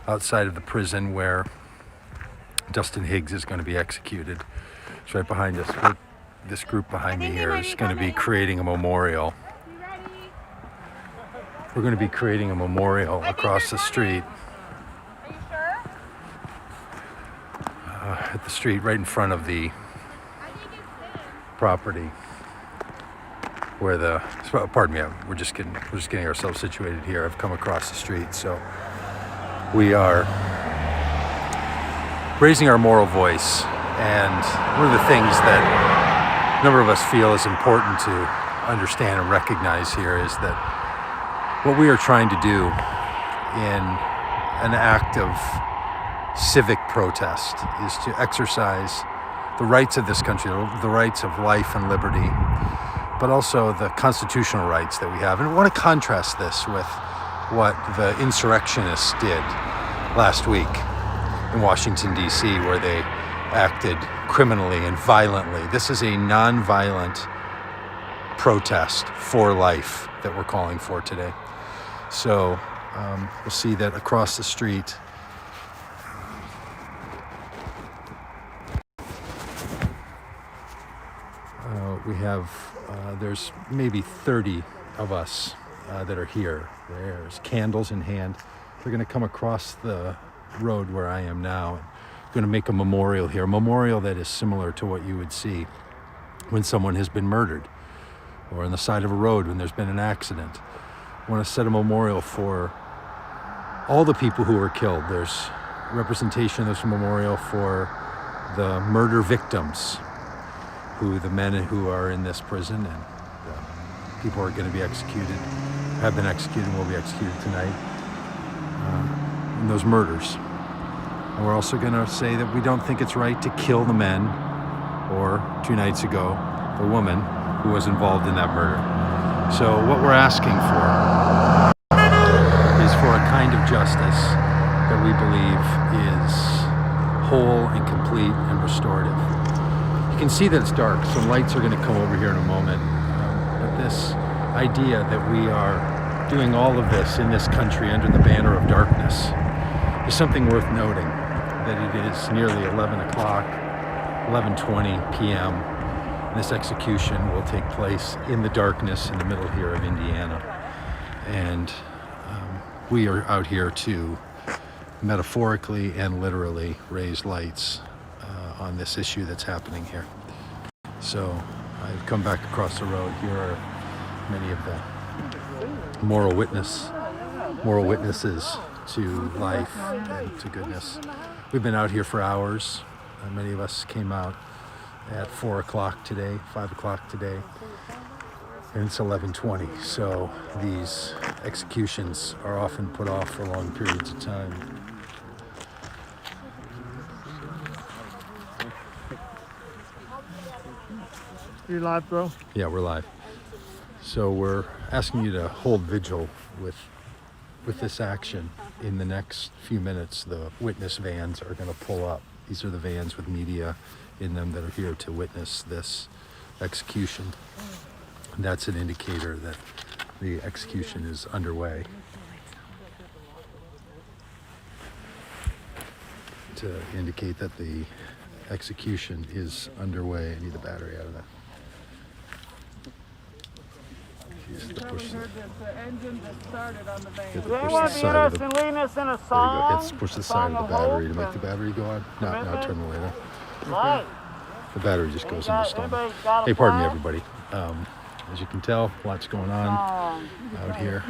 outside of the prison where Dustin Higgs is going to be executed. It's right behind us. This group behind me here is going to be creating a memorial. We're going to be creating a memorial across the street. At the street right in front of the property where pardon me, we're just getting ourselves situated here. I've come across the street, so we are raising our moral voice. And one of the things that a number of us feel is important to understand and recognize here is that what we are trying to do in an act of civic protest is to exercise the rights of this country, the rights of life and liberty, but also the constitutional rights that we have. And I want to contrast this with what the insurrectionists did last week in Washington, D.C., where they acted criminally and violently. This is a non-violent protest for life that we're calling for today. So we'll see that across the street, we have, there's maybe 30 of us that are here. There's candles in hand. They're going to come across the road where I am now. Going to make a memorial here, a memorial that is similar to what you would see when someone has been murdered, or on the side of a road when there's been an accident. I want to set a memorial for all the people who were killed. There's representation, there's a memorial for the murder victims, the men who are in this prison, and people who are going to be executed, have been executed and will be executed tonight in those murders. And we're also going to say that we don't think it's right to kill the men, or 2 nights ago, the woman who was involved in that murder. So what we're asking for is for a kind of justice that we believe is whole and complete and restorative. You can see that it's dark. Some lights are going to come over here in a moment. But this idea that we are doing all of this in this country under the banner of darkness is something worth noting. That it is nearly 11 o'clock, 11:20 p.m. This execution will take place in the darkness in the middle here of Indiana. And we are out here to metaphorically and literally raise lights on this issue that's happening here. So I've come back across the road. Here are many of the moral witnesses to life and to goodness. We've been out here for hours. Many of us came out at 4 o'clock today, 5 o'clock today, and it's 11:20. So these executions are often put off for long periods of time. You live, bro? Yeah, we're live. So we're asking you to hold vigil with this action. In the next few minutes, the witness vans are going to pull up. These are the vans with media in them that are here to witness this execution. And that's an indicator that the execution is underway. To indicate that the execution is underway. I need the battery out of that. The engine just started on the van. Does anyone be interested in leading us in a song? There you go. Let's push the side of the battery to make the battery go on. No, turn the light on. Right. The battery just goes into stone. Hey, pardon me, everybody. As you can tell, lots going on out here.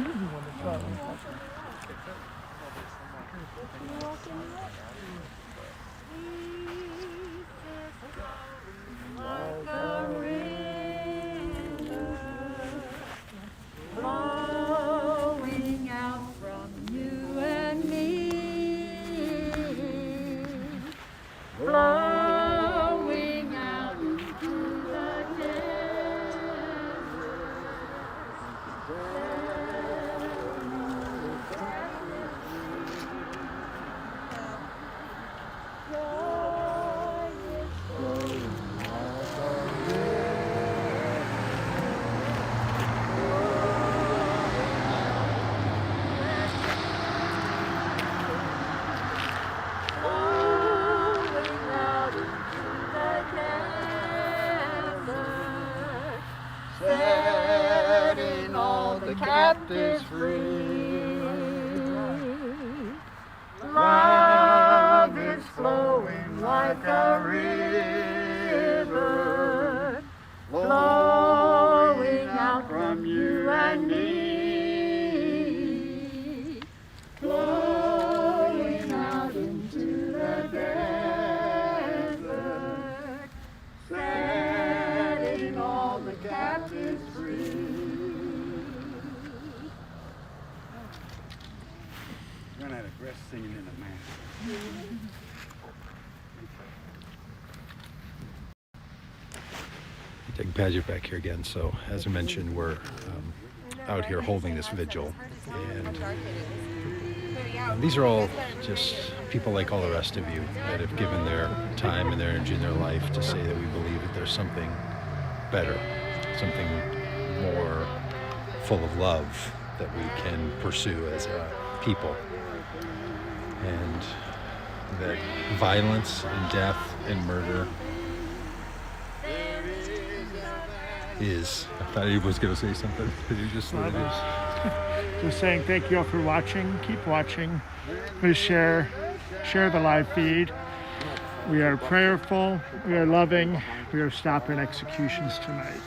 captives free. Love is flowing like a river, flowing out from you and me, flowing out into the desert, setting all the captives free. Run out of breath singing in the mass. Take Paget back here again. So, as I mentioned, we're out here holding this vigil, and these are all just people like all the rest of you that have given their time and their energy and their life to say that we believe that there's something better, something more full of love that we can pursue as a people, and that violence and death and murder is... I thought he was going to say something, but you just let it is. Just saying thank you all for watching. Keep watching. Please share the live feed. We are prayerful. We are loving. We are stopping executions tonight.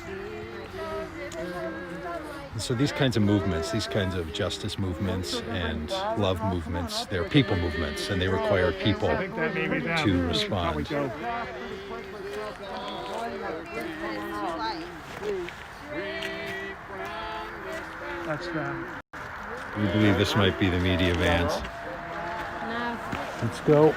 And so these kinds of movements, these kinds of justice movements and love movements, they're people movements, and they require people I think that may be them. to respond. Go. That's them. We believe this might be the media vans. No. Let's go.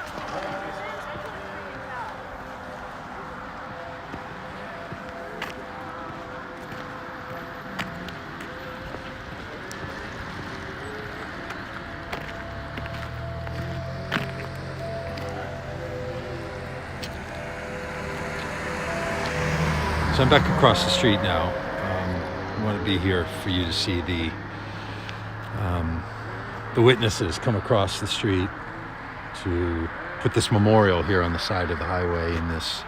So I'm back across the street now. I want to be here for you to see the witnesses come across the street to put this memorial here on the side of the highway in this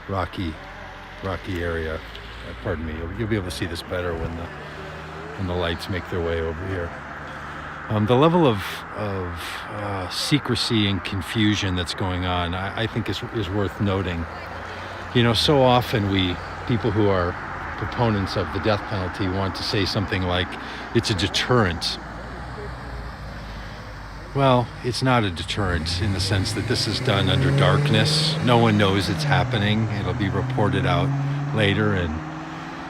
rocky area. Pardon me. You'll be able to see this better when the lights make their way over here. The level of secrecy and confusion that's going on, I think is worth noting. You know, so often people who are proponents of the death penalty want to say something like it's a deterrent. Well, it's not a deterrent in the sense that this is done under darkness. No one knows it's happening. It'll be reported out later, and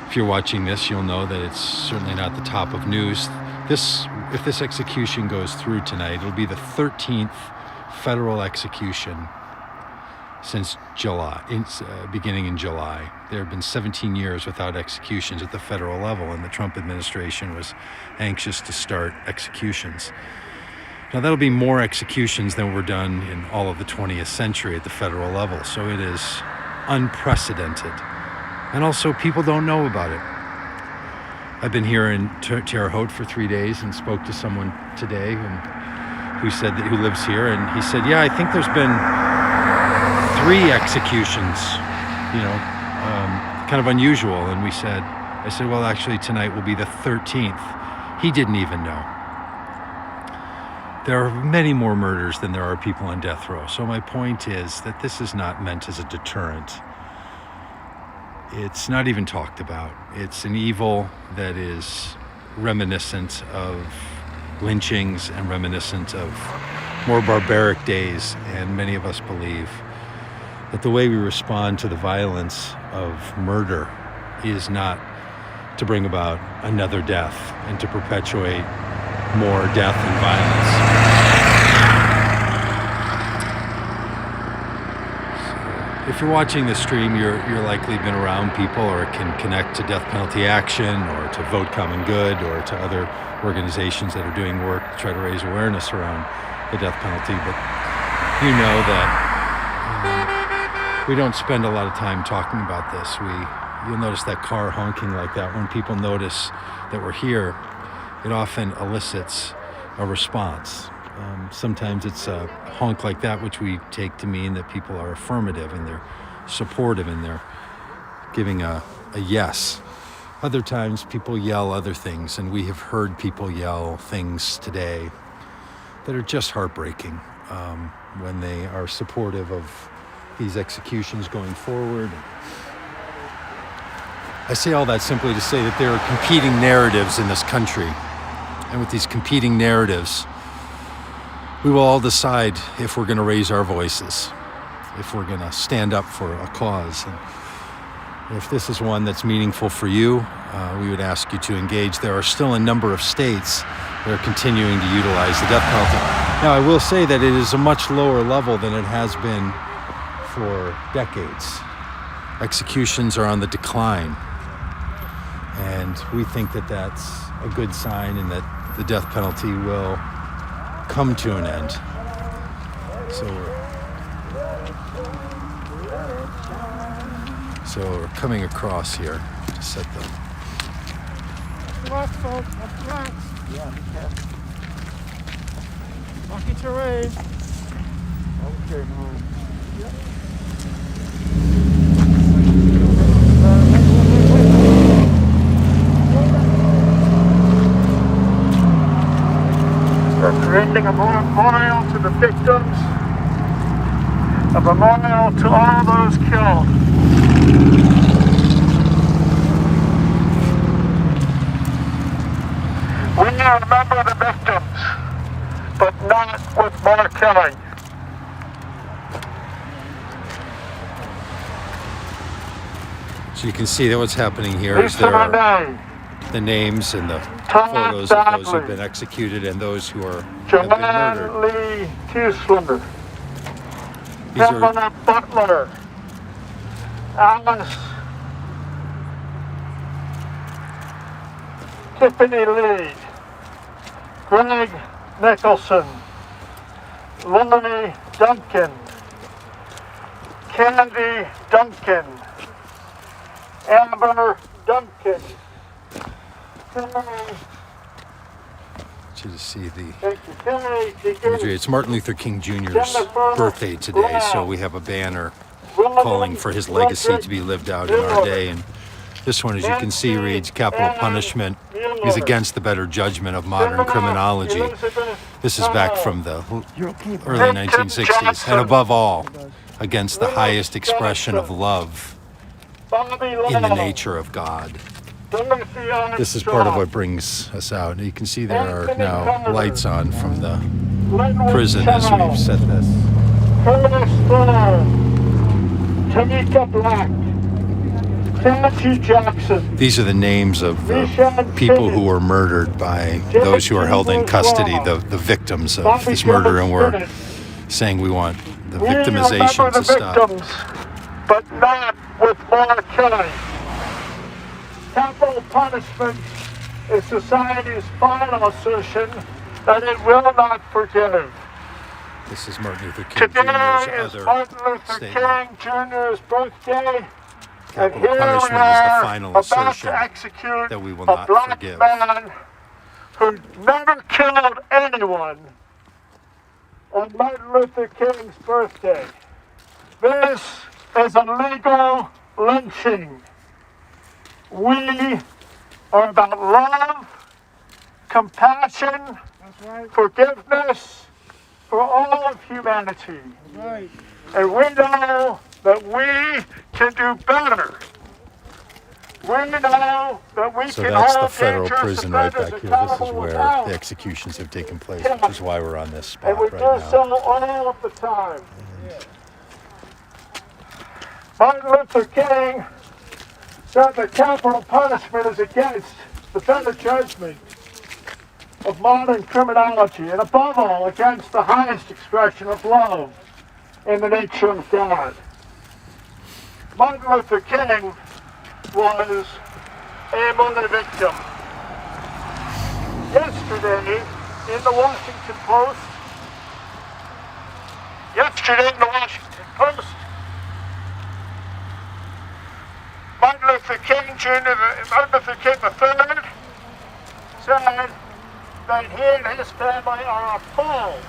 if you're watching this, you'll know that it's certainly not the top of news. If this execution goes through tonight, it'll be the 13th federal execution since July, beginning in July. There have been 17 years without executions at the federal level, and the Trump administration was anxious to start executions. Now, that'll be more executions than were done in all of the 20th century at the federal level, so it is unprecedented. And also, people don't know about it. I've been here in Terre Haute for 3 days and spoke to someone today who lives here, and he said, yeah, I think there's been 3 executions, kind of unusual. And I said, well, actually tonight will be the 13th. He didn't even know. There are many more murders than there are people on death row. So my point is that this is not meant as a deterrent. It's not even talked about. It's an evil that is reminiscent of lynchings and reminiscent of more barbaric days, and many of us believe that the way we respond to the violence of murder is not to bring about another death and to perpetuate more death and violence. So if you're watching this stream, you're likely been around people or can connect to death penalty action or to Vote Common Good or to other organizations that are doing work to try to raise awareness around the death penalty. But you know that we don't spend a lot of time talking about this. You'll notice that car honking like that. When people notice that we're here, it often elicits a response. Sometimes it's a honk like that, which we take to mean that people are affirmative and they're supportive and they're giving a yes. Other times people yell other things, and we have heard people yell things today that are just heartbreaking when they are supportive of these executions going forward. I say all that simply to say that there are competing narratives in this country. And with these competing narratives, we will all decide if we're going to raise our voices, if we're going to stand up for a cause. And if this is one that's meaningful for you, we would ask you to engage. There are still a number of states that are continuing to utilize the death penalty. Now, I will say that it is a much lower level than it has been for decades. Executions are on the decline. And we think that that's a good sign and that the death penalty will come to an end. So we're coming across here to set the... Relax, folks. Relax. Yeah, be careful. Rocky terrain. Okay, man. We're creating a memorial to the victims, a memorial to all those killed. We remember the victims, but not with more killing. So you can see that what's happening here is there are the names and the photos of those who have been executed and those who have been murdered. Lee Kiesler, These are Pamela Butler, Alice, Tiffany Lee, Greg Nicholson, Lily Duncan, Kennedy Duncan, Amber Duncan, to see the Timothy imagery. It's Martin Luther King Jr.'s birthday today, so we have a banner calling for his legacy to be lived out in our day. And this one, as you can see, reads, "Capital punishment is against the better judgment of modern criminology." This is back from the early 1960s, and above all, against the highest expression of love in the nature of God. This is part of what brings us out. You can see there are now lights on from the prison as we've set this. Curtis Stone, Tamika Black, Timothy Jackson. These are the names of the people who were murdered by those who are held in custody, the victims of this murder, and we're saying we want the victimization to stop. Victims, but not with more killing. Capital punishment is society's final assertion that it will not forgive. This is Martin Luther King Today Jr.'s is other Martin Luther statement. King Jr.'s birthday, and Capital here we punishment is the are final about assertion to execute that we will a not black forgive. man who never killed anyone on Martin Luther King's birthday. This is a legal lynching. We are about love, compassion, forgiveness for all of humanity. And we know that we can do better. We know that we So can that's the hold federal dangerous prison right offenders back here. This is accountable where without. the executions have taken place, which is why we're on this And spot we right do now. so all of the time. Martin Luther King said that capital punishment is against the better judgment of modern criminology, and above all, against the highest expression of love in the nature of God. Martin Luther King was a murder victim. Yesterday, in the Washington Post, Martin Luther King Jr., Martin Luther King III, said that he and his family are appalled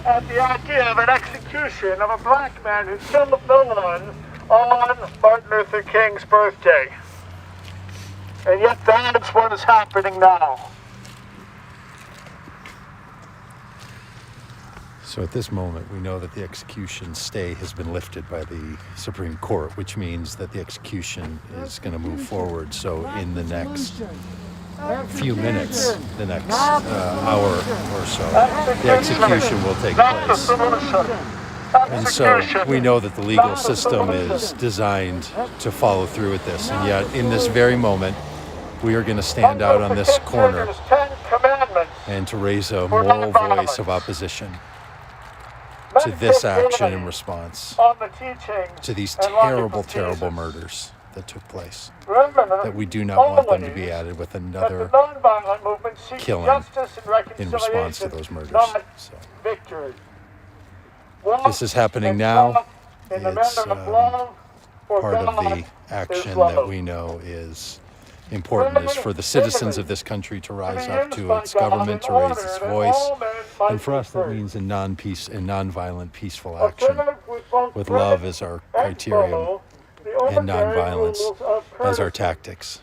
at the idea of an execution of a black man who killed no one on Martin Luther King's birthday. And yet that's what is happening now. So at this moment, we know that the execution stay has been lifted by the Supreme Court, which means that the execution is going to move forward. So in the next few minutes, the next hour or so, the execution will take place. And so we know that the legal system is designed to follow through with this. And yet in this very moment, we are going to stand out on this corner and to raise a moral voice of opposition to this action in response to these terrible, terrible murders that took place, that we do not want them to be added with another killing in response to those murders. So, this is happening now. It's part of the action that we know is important, is for the citizens of this country to rise up to its government, to raise its voice. And for us, that means in non-violent, peaceful action, with love as our criterion and non-violence as our tactics,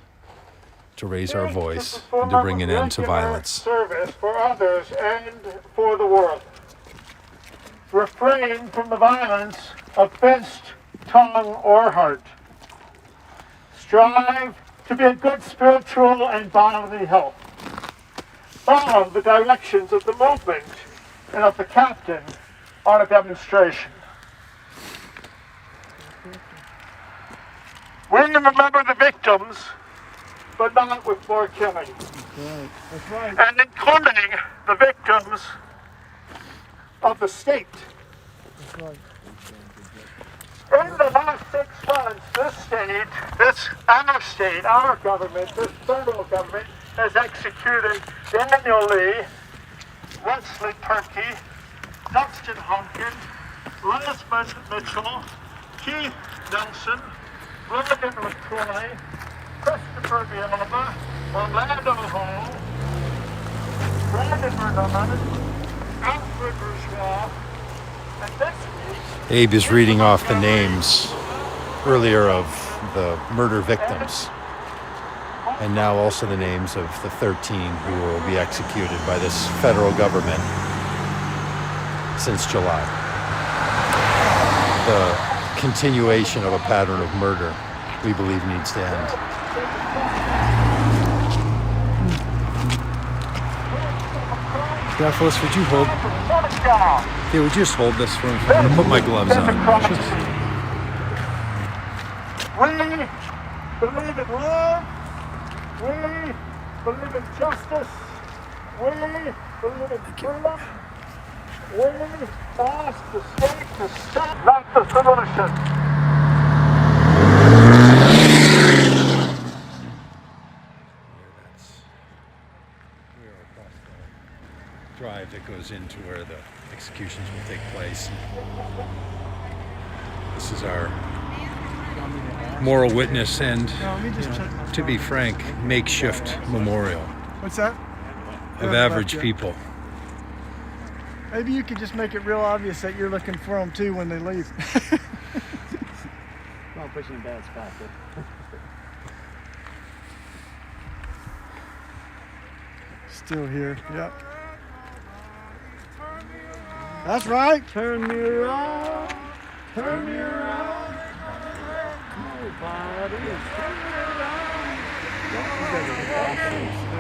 to raise our voice and to bring an end to violence. Service for others and for the world. Refrain from the violence of fist, tongue, or heart. Strive to be in good spiritual and bodily health. Follow the directions of the movement and of the captain on a demonstration. We remember the victims, but not with more killing. That's right. And including the victims of the state. That's right. In the last 6 months, our state, our government, this federal government has executed Daniel Lee, Wesley Perkey, Dustin Humpkin, Les Mitchell, Keith Nelson, William LaCroix, Christopher Villalba, Orlando Hall, Brandon Bernard, Alfred Bourgeois, and this week, Abe is reading off the names earlier of the murder victims, and now also the names of the 13 who will be executed by this federal government since July. The continuation of a pattern of murder, we believe, needs to end. Theophilus, would you hold? Yeah, would you just hold this for me? I'm going to put my gloves on. We believe in love. We believe in justice. We believe in freedom. We ask the state to stop, not the solution. Drive that goes into where the executions will take place. This is our moral witness and, to be frank, makeshift memorial What's that? of average people. Maybe you could just make it real obvious that you're looking for them too when they leave. Don't put you in a bad spot, dude. Still here, yep. That's right. Turn me around. Turn me around. Nobody is turning me around.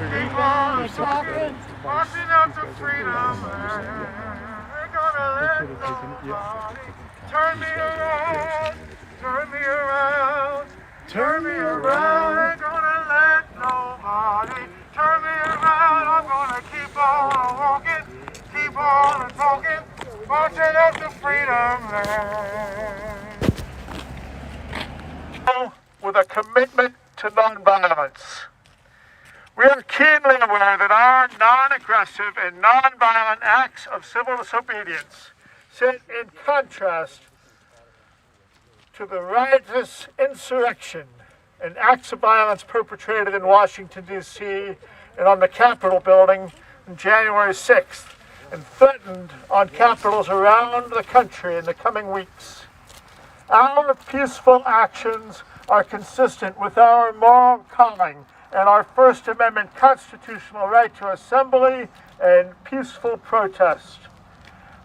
Keep on talking, marching up to freedom. We're gonna let nobody turn me around. Turn me around. Turn me around. We're gonna let nobody turn me around. I'm gonna keep on walking. Keep on talking, marching up to freedom land. With a commitment to nonviolence. We are keenly aware that our non-aggressive and nonviolent acts of civil disobedience sit in contrast to the riotous insurrection and acts of violence perpetrated in Washington, D.C. and on the Capitol building on January 6th. And threatened on capitals around the country in the coming weeks. Our peaceful actions are consistent with our moral calling and our First Amendment constitutional right to assembly and peaceful protest.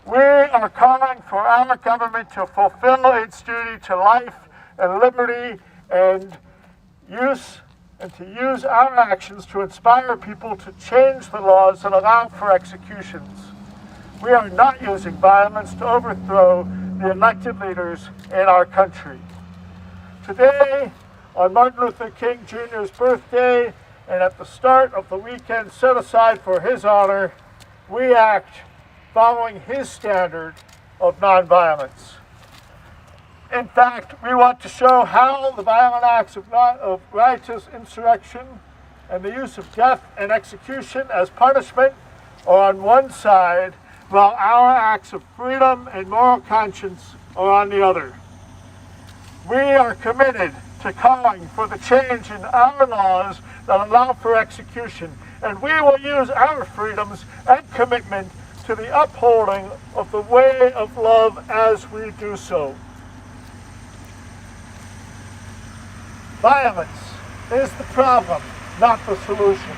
We are calling for our government to fulfill its duty to life and liberty and to use our actions to inspire people to change the laws that allow for executions. We are not using violence to overthrow the elected leaders in our country. Today, on Martin Luther King Jr.'s birthday, and at the start of the weekend set aside for his honor, we act following his standard of nonviolence. In fact, we want to show how the violent acts of righteous insurrection and the use of death and execution as punishment are on one side, while our acts of freedom and moral conscience are on the other. We are committed to calling for the change in our laws that allow for execution, and we will use our freedoms and commitment to the upholding of the way of love as we do so. Violence is the problem, not the solution.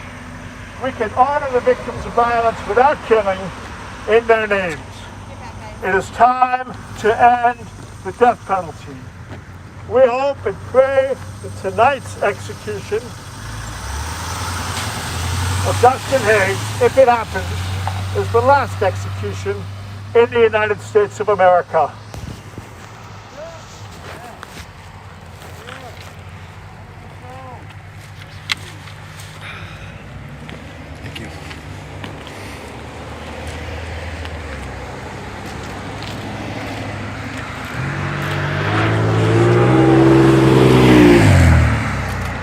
We can honor the victims of violence without killing in their names. It is time to end the death penalty. We hope and pray that tonight's execution of Dustin Higgs, if it happens, is the last execution in the United States of America. Thank you.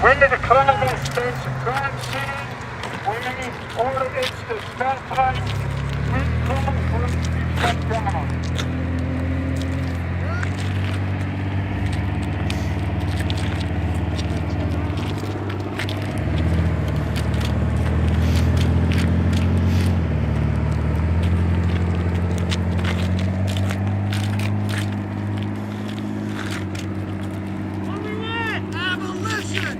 We declare this space a crime scene. We order instant dismantling. We call for it to be shut down.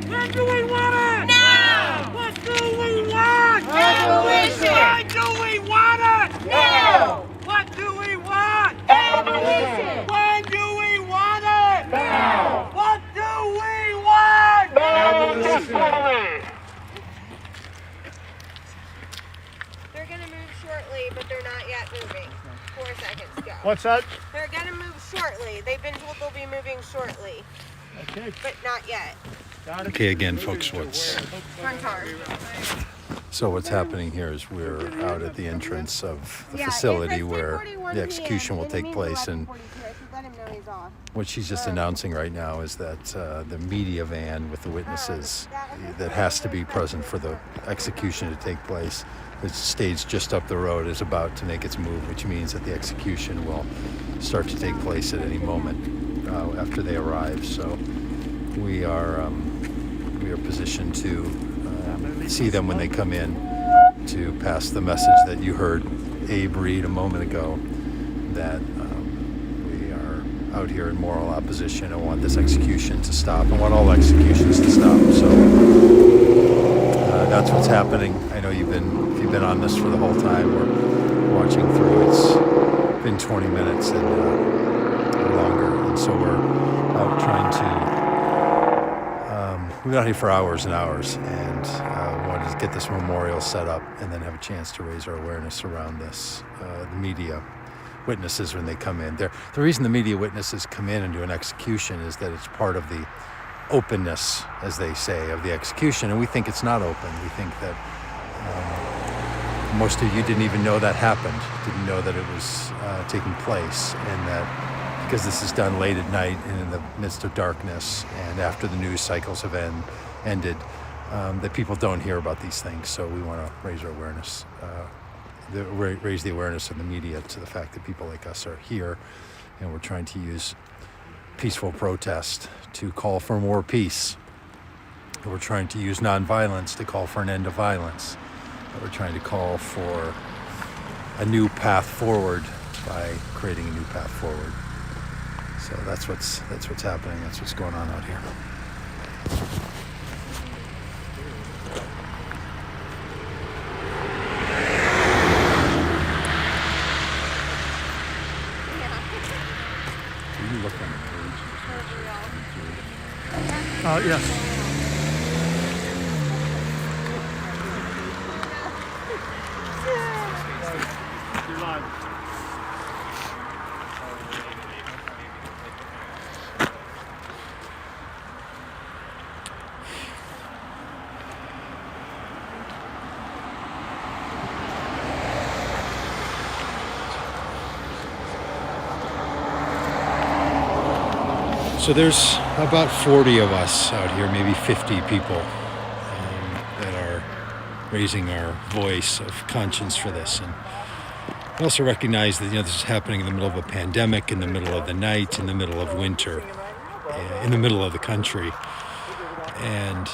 When do we want it? Now! What do we want? Abolition! Why do we want it? Now! What do we want? Abolition! When do we want it? Now! What do we want? Abolition! They're gonna move shortly, but they're not yet moving. 4 seconds go. What's that? They're gonna move shortly. They've been told they'll be moving shortly, Okay. but not yet. Okay, again, folks, what's happening here is we're out at the entrance of the facility where the execution will take place, and what she's just announcing right now is that the media van with the witnesses that has to be present for the execution to take place, it's staged just up the road, is about to make its move, which means that the execution will start to take place at any moment after they arrive. So we are positioned to see them when they come in, to pass the message that you heard Abe read a moment ago, that we are out here in moral opposition and want this execution to stop. I want all executions to stop. So that's what's happening. I know if you've been on this for the whole time or watching through, it's been 20 minutes and longer, and so we're out trying to. We've been out here for hours and hours, and wanted to get this memorial set up and then have a chance to raise our awareness around this. The media witnesses, when they come in, the reason the media witnesses come in and do an execution is that it's part of the openness, as they say, of the execution, and we think it's not open. We think that most of you didn't even know that happened, didn't know that it was taking place, and that because this is done late at night and in the midst of darkness and after the news cycles have ended, that people don't hear about these things. So we want to raise our awareness, raise the awareness of the media to the fact that people like us are here, and we're trying to use peaceful protest to call for more peace. We're trying to use nonviolence to call for an end to violence. We're trying to call for a new path forward by creating a new path forward. So that's what's happening. That's what's going on out here. Can you look on the page? Yes. You're live. So there's about 40 of us out here, maybe 50 people that are raising our voice of conscience for this. And I also recognize that this is happening in the middle of a pandemic, in the middle of the night, in the middle of winter, in the middle of the country. And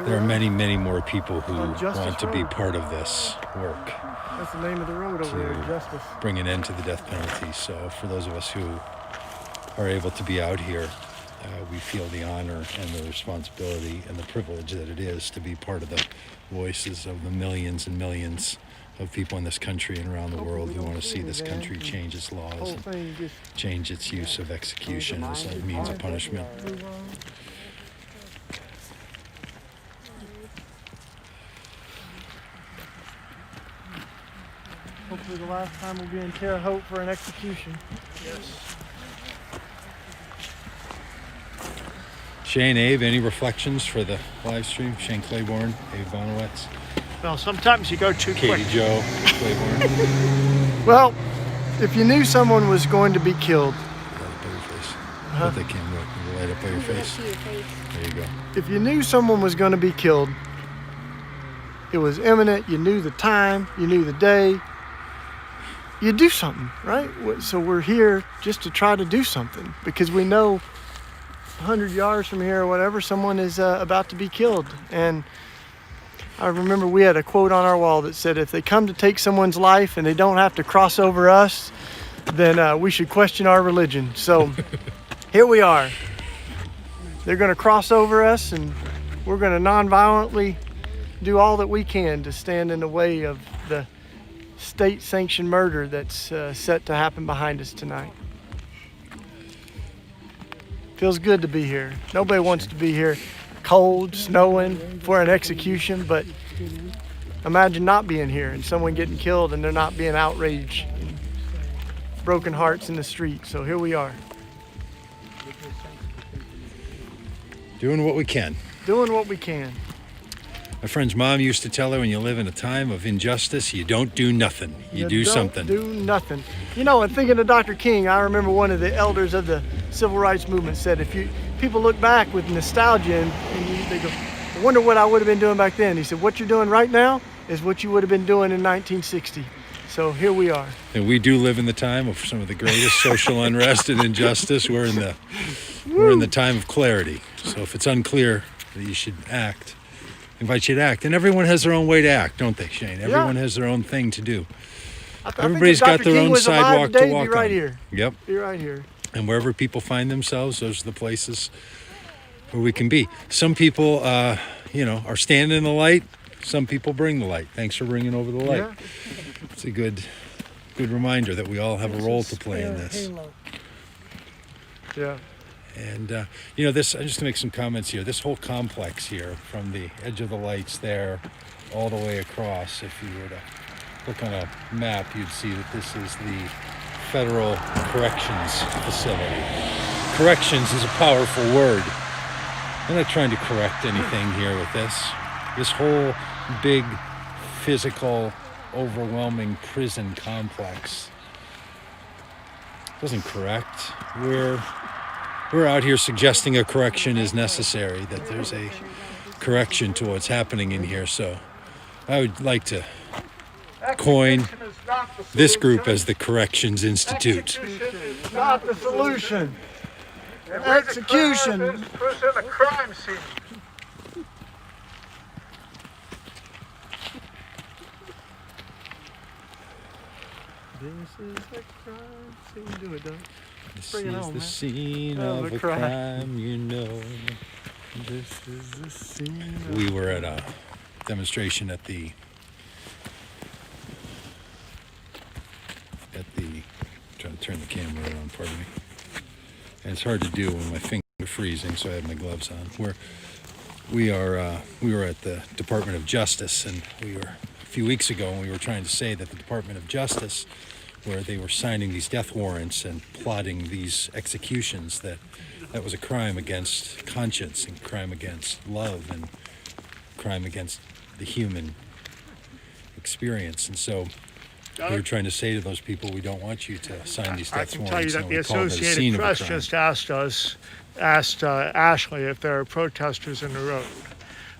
there are many, many more people who want to be part of this work. That's the name of the road over there, Justice. Bring an end to the death penalty. So for those of us who are able to be out here, we feel the honor and the responsibility and the privilege that it is to be part of the voices of the millions and millions of people in this country and around the world who want to see this country change its laws and change its use of execution as a means of punishment. Hopefully the last time we'll be in Terre Haute for an execution. Yes. Shane, Abe, any reflections for the live stream? Shane Claiborne, Abe Bonowitz, Well, sometimes you go too Katie quick. Joe Claiborne. Well, if you knew someone was going to be killed, Light up by your face. But they can't look. Light up by your face. There you go. if you knew someone was going to be killed, it was imminent, you knew the time, you knew the day, you do something, right? So we're here just to try to do something because we know 100 yards from here or whatever, someone is about to be killed. And I remember we had a quote on our wall that said, if they come to take someone's life and they don't have to cross over us, then we should question our religion. So here we are. They're going to cross over us and we're going to non-violently do all that we can to stand in the way of the state-sanctioned murder that's set to happen behind us tonight. Feels good to be here. Nobody wants to be here cold, snowing for an execution, but imagine not being here and someone getting killed and there not being outrage and broken hearts in the street. So here we are. Doing what we can. Doing what we can. My friend's mom used to tell her, when you live in a time of injustice, you don't do nothing. You do something. Do nothing. You know, and thinking of Dr. King, I remember one of the elders of the civil rights movement said, people look back with nostalgia and they go, I wonder what I would have been doing back then. He said, what you're doing right now is what you would have been doing in 1960. So here we are. And we do live in the time of some of the greatest social unrest and injustice. We're in the time of clarity. So if it's unclear that you should act, I invite you to act. And everyone has their own way to act, don't they, Shane? Everyone has their own thing to do. Everybody's got their own sidewalk to walk right on. Here. Yep. Be right here. And wherever people find themselves, those are the places where we can be. Some people, are standing in the light. Some people bring the light. Thanks for bringing over the light. Yeah. It's a good reminder that we all have a role to play in this. Yeah. And, this, just to make some comments here, this whole complex here, from the edge of the lights there all the way across, if you were to look on a map, you'd see that this is the Federal Corrections Facility. Corrections is a powerful word. I'm not trying to correct anything here with this. This whole big, physical, overwhelming prison complex doesn't correct. We're out here suggesting a correction is necessary, that there's a correction to what's happening in here. So I would like to coin this group as the Corrections Institute. Not the solution. Execution. Puts in a crime scene. This is the crime scene. Do it, Doug. This Bring it is on, the man. scene Oh, of the a crime. crime, you know. This is the scene. Of We were at a demonstration at the trying to turn the camera around, pardon me. And it's hard to do when my fingers are freezing, so I have my gloves on. We were at the Department of Justice, and a few weeks ago, and we were trying to say that the Department of Justice, where they were signing these death warrants and plotting these executions, that was a crime against conscience and crime against love and crime against the human experience. And so we were trying to say to those people, we don't want you to sign these I death can tell you warrants. that and the we call it a Associated scene of a Press crime. just asked Ashley if there are protesters in the road.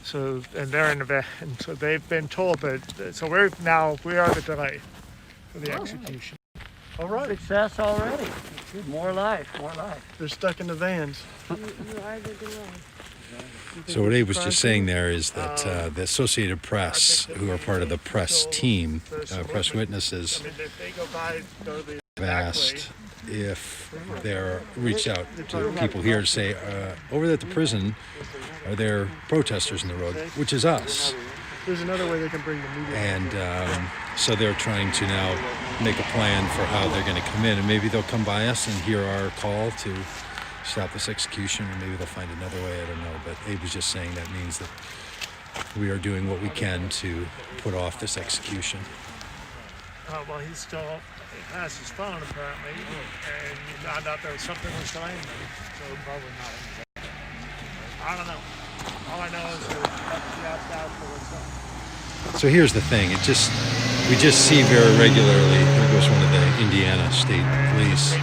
So, and they're in the van, and so they've been told that. So we are the delay for the execution. All right, Success already. More life, more life. they're stuck in the vans. You are the delay. So what Abe was just saying there is that the Associated Press, who are part of the press team, press witnesses, I mean, if they go by, go the have asked if they're reached out to people here to say, over at the prison, are there protesters in the road, which is us. There's another way they can bring the media. And so they're trying to now make a plan for how they're going to come in, and maybe they'll come by us and hear our call to stop this execution, or maybe they'll find another way. I don't know. But Abe was just saying that means that we are doing what we can to put off this execution. Well, he has his phone apparently, and he found out there was something was delaying them. So probably not. I don't know. All I know is that he asked Ashley what's up. So here's the thing. We just see very regularly. There goes one of the Indiana State Police.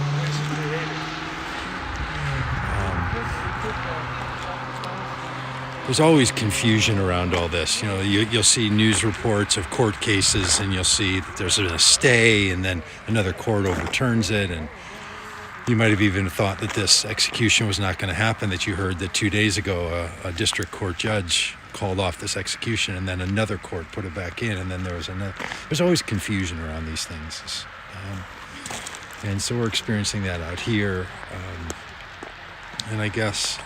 There's always confusion around all this. You know, you'll see news reports of court cases, and you'll see that there's a stay, and then another court overturns it, and you might have even thought that this execution was not going to happen, that you heard that 2 days ago a district court judge called off this execution, and then another court put it back in, and then there was another. There's always confusion around these things. And so we're experiencing that out here. And I guess,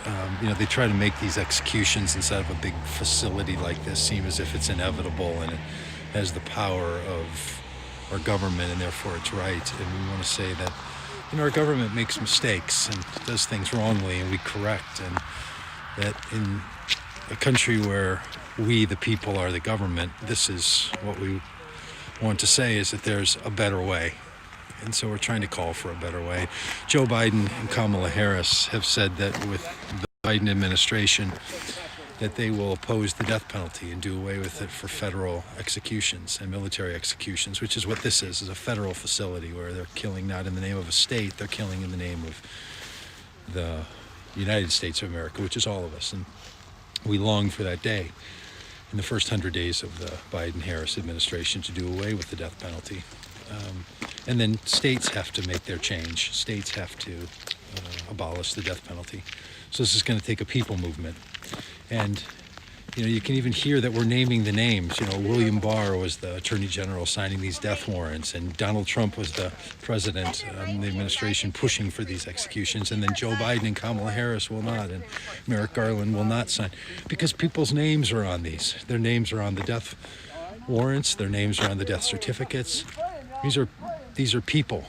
they try to make these executions inside of a big facility like this seem as if it's inevitable and it has the power of our government, and therefore it's right. And we want to say that, our government makes mistakes and does things wrongly, and we correct. And that in a country where we, the people, are the government, this is what we want to say, is that there's a better way. And so we're trying to call for a better way. Joe Biden and Kamala Harris have said that with the Biden administration, that they will oppose the death penalty and do away with it for federal executions and military executions, which is what this is a federal facility where they're killing not in the name of a state, they're killing in the name of the United States of America, which is all of us. And we long for that day in the first 100 days of the Biden-Harris administration to do away with the death penalty. And then states have to make their change. States have to abolish the death penalty. So this is going to take a people movement. And, you can even hear that we're naming the names. William Barr was the Attorney General signing these death warrants, and Donald Trump was the president, the administration pushing for these executions. And then Joe Biden and Kamala Harris will not, and Merrick Garland will not sign, because people's names are on these. Their names are on the death warrants. Their names are on the death certificates. These are people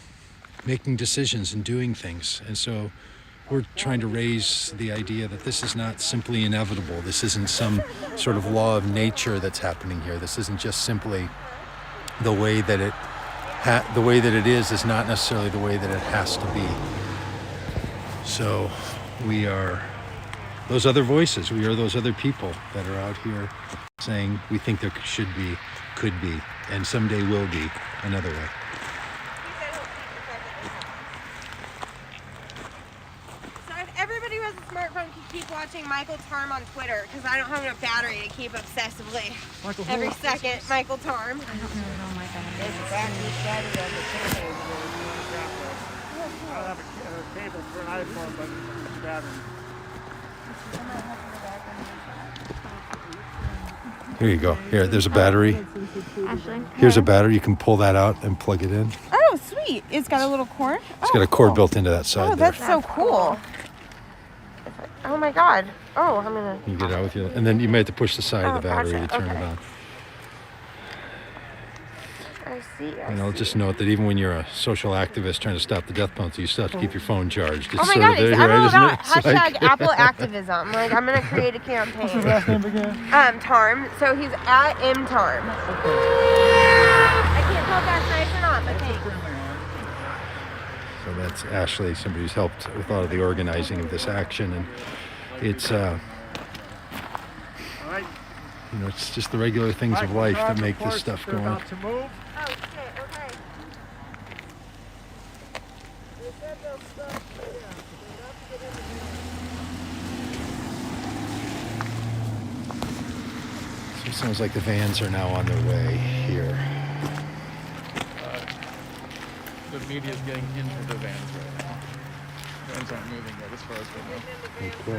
making decisions and doing things. And so we're trying to raise the idea that this is not simply inevitable. This isn't some sort of law of nature that's happening here. This isn't just simply the way that it is not necessarily the way that it has to be. So we are those other voices. We are those other people that are out here saying we think there should be, could be, and someday will be another way. Everybody who has a smartphone can keep watching Michael Tarm on Twitter, because I don't have enough battery to keep obsessively every second. Michael Tarm. I don't have a cable for an iPhone, but it's battery. Here you go. Here, there's a battery. Here's a battery. You can pull that out and plug it in. Oh, sweet. It's got a little cord. It's got a cord built into that side Oh, there. that's so cool. Oh my God. Oh, I'm gonna. You get out with you, and then you may have to push the side of the battery gotcha. to turn it Okay. on. I see. And I'll just note that even when you're a social activist trying to stop the death penalty, you still have to keep your phone charged. It's Oh my sort God, of there, I'm right, all isn't about it? It's like- hashtag Apple activism. Like, I'm gonna create a campaign. What's his last name again? Tarm. So he's at mtarm. I can't tell if that's nice or not, but thanks. So that's Ashley, somebody who's helped with all of the organizing of this action, and it's you know, it's just the regular things of life that make this stuff go on. About to move. Oh shit. Okay. So it sounds like the vans are now on their way here. The media's getting into the vans right now. Vans aren't moving yet as far as we know. Cool.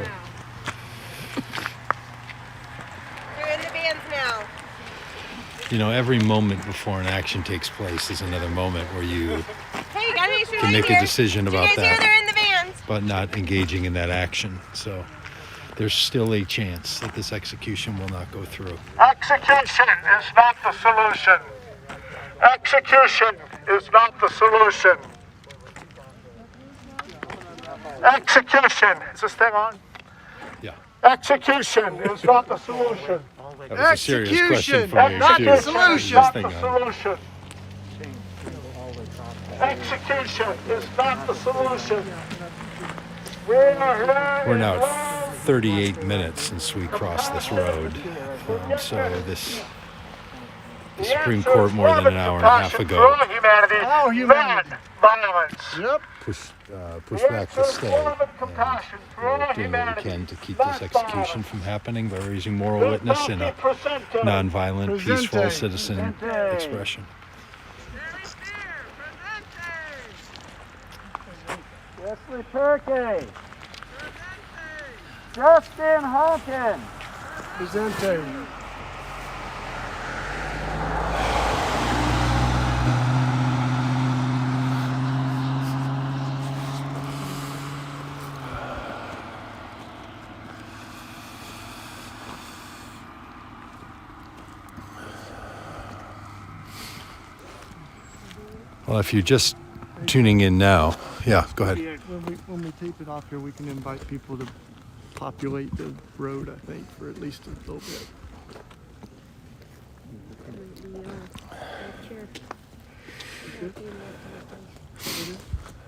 They're in the vans now. You know, every moment before an action takes place is another moment where you Hey, you gotta make sure can they're make a here. decision Did you about guys hear that, they're in the vans? but not engaging in that action. So there's still a chance that this execution will not go through. Execution is not the solution. Execution is not the solution. Execution. Is this thing on? Yeah, Execution is not the solution. that was a serious question for you, Not too. the Is solution. this Not thing the on? solution. Execution is not the solution. We're now at 38 minutes since we crossed this road. So the Supreme Court more than an hour and a half ago Oh, humanity. Violence. Yep. pushed back the stay. And we're doing what we can to keep this execution from happening by raising moral witness in a nonviolent, peaceful citizen expression. Wesley Perkey. Justin Hawkins. Presente. Well, if you're just tuning in now, yeah, go ahead. Yeah, when we tape it off here, we can invite people to populate the road, I think, for at least a little bit.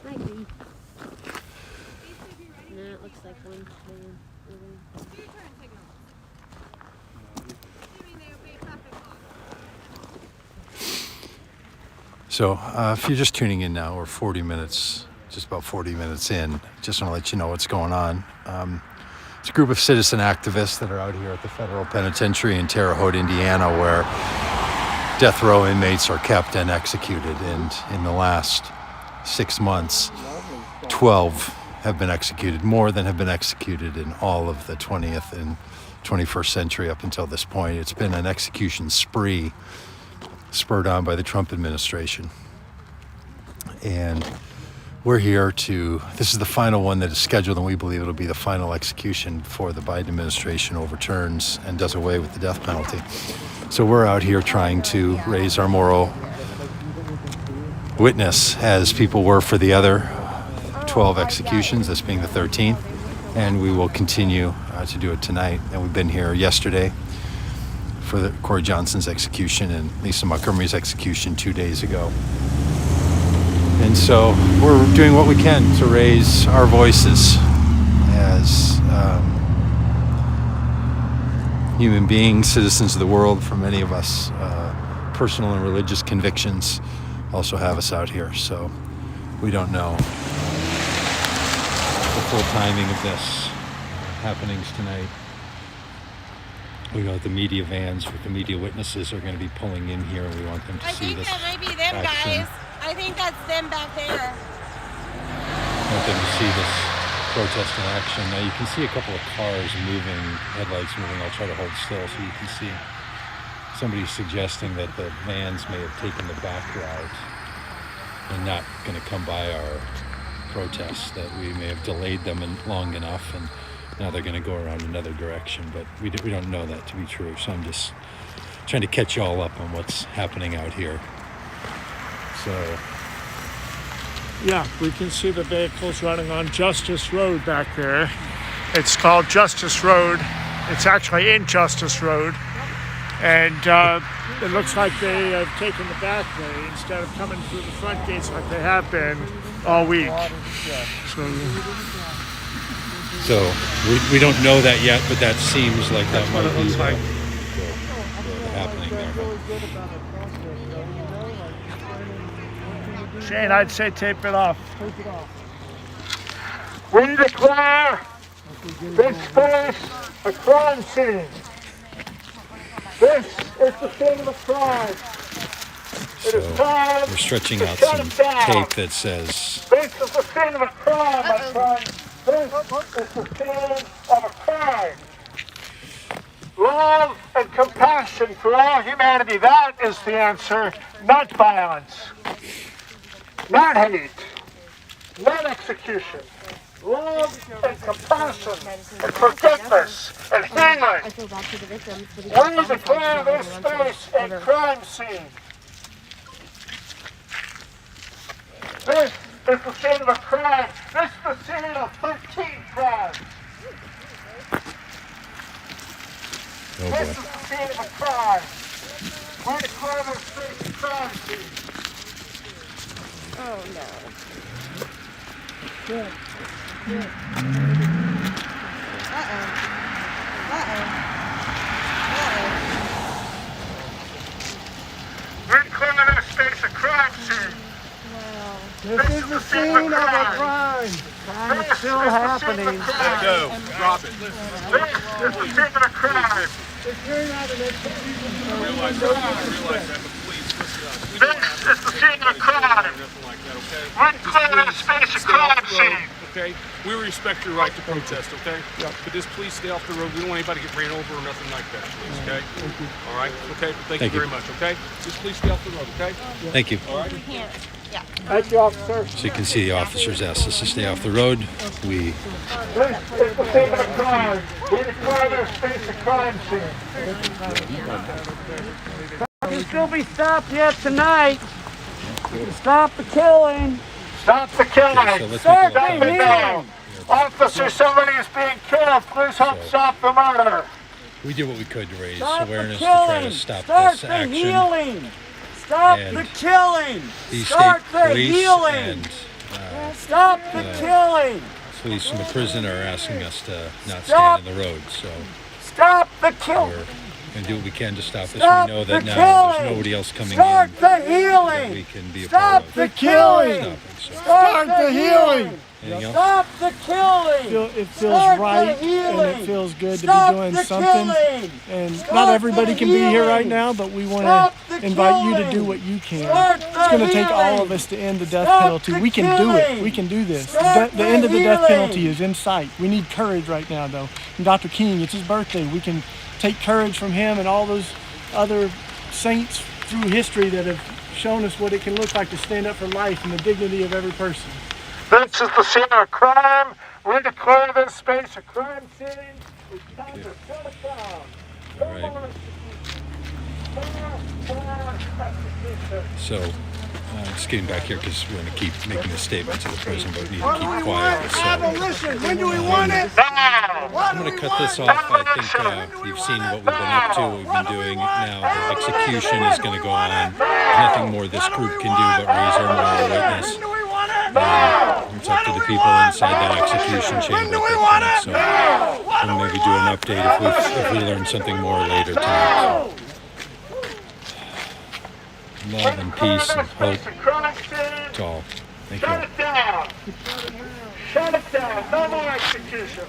Might be. No, it looks like one. So if you're just tuning in now, we're 40 minutes, just about 40 minutes in. Just want to let you know what's going on. It's a group of citizen activists that are out here at the federal penitentiary in Terre Haute, Indiana, where death row inmates are kept and executed. And in the last 6 months, 12 have been executed, more than have been executed in all of the 20th and 21st century up until this point. It's been an execution spree spurred on by the Trump administration. And we're here this is the final one that is scheduled, and we believe it'll be the final execution before the Biden administration overturns and does away with the death penalty. So we're out here trying to raise our moral witness, as people were for the other 12 executions, this being the 13th, and we will continue to do it tonight. And we've been here yesterday for the Corey Johnson's execution and Lisa Montgomery's execution 2 days ago. And so we're doing what we can to raise our voices as human beings, citizens of the world. For many of us, personal and religious convictions also have us out here. So we don't know the full timing of this happenings tonight. We know that the media vans with the media witnesses are going to be pulling in here, and we want them to I see think this that might be them, action. guys. I think that's them back there. We want them to see this protest in action. Now you can see a couple of cars moving, headlights moving. I'll try to hold still so you can see. Somebody's suggesting that the vans may have taken the back route. and not going to come by our protests, that we may have delayed them long enough, and now they're going to go around another direction. But we don't know that to be true, so I'm just trying to catch you all up on what's happening out here. So Yeah, we can see the vehicles running on Justice Road back there. It's called Justice Road. It's actually in Justice Road. And it looks like they have taken the back way instead of coming through the front gates like they have been all week. So we don't know that yet, but that seems like that might be like. happening there. Shane, I'd say tape it off. We declare this place a crime scene. This is the scene of a crime. It is time We're stretching to out shut some it down. tape that says, This is the scene of a crime, my friend. This is the scene of a crime. Love and compassion for all humanity, that is the answer, not violence, not hate, not execution. Love and compassion and forgiveness and healing. We declare this space a crime scene. This is the scene of a crime. This is the scene of 13 crimes. oh This boy. is the scene of a crime. We declare this space a crime scene. Oh no. We declare this space a crime scene. This is the scene of a crime. Crime is still happening. Let it go. Drop it. This is the scene of a crime. If you're not an I realize that, but please listen to us. We This is the scene of a crime. nothing like that, okay? We declare this space a Stay off crime the road, scene. okay? We respect your right to protest, okay? But just please stay off the road. We don't want anybody to get ran over or nothing like that, please, okay? All right? Okay? Thank you Thank you. very much, okay? Just please stay off the road, okay? Thank you. All right? Thank you, officer. So you can see the officers asked us to stay off the road. We This is the scene of a crime. We declare this space a crime scene. can still be stopped yet tonight. Stop the killing. Stop the killing. Okay, so let's Start make a Stop the it now. Officer, somebody is being killed. Please help stop the murder. We did what we could to raise Stop awareness the to try killing. to stop Start this the action. healing. Stop And the killing. The Start state the police healing. and Stop the killing. police from the prison are asking us to not Stop. stand in the road. So Stop the killing. we're going to do what we can to stop this. Stop We know the that now killing. there's nobody else coming Start in the that we healing. can be a Stop part of. the killing. Stop it. So, Start the healing. anything else? Stop the killing. It feels Start the right and healing. it feels good to Stop be doing the something. killing. And Stop not everybody the can be here right healing. now, but we want Stop to the invite you to killing. do what you can. Start It's the going to take all healing. of us to end the death Stop penalty. the We can do it. killing. We can do this. Stop The end of the the death healing. penalty is in sight. We need courage right now, though. And Dr. King, it's his birthday. We can take courage from him and all those other saints through history that have shown us what it can look like to stand up for life and the dignity of every person. This is the scene of a crime. We declare this space a crime scene. It's time to shut it down. All right. So, just getting back here because we're going to keep making a statement to the president, but we need to keep quiet. So, Abolition. When do we want it? Now! I'm going to cut this off. I think you've seen what we've been up to, what we've been doing. Now the execution is going to go on. There's nothing more this group can do but raise our moral witness. It's up to the people inside that execution chamber at this point. So we'll maybe do an update if we learn something more later tonight. Love and peace and hope to all. Thank Shut you. it down! Shut it down! No more execution!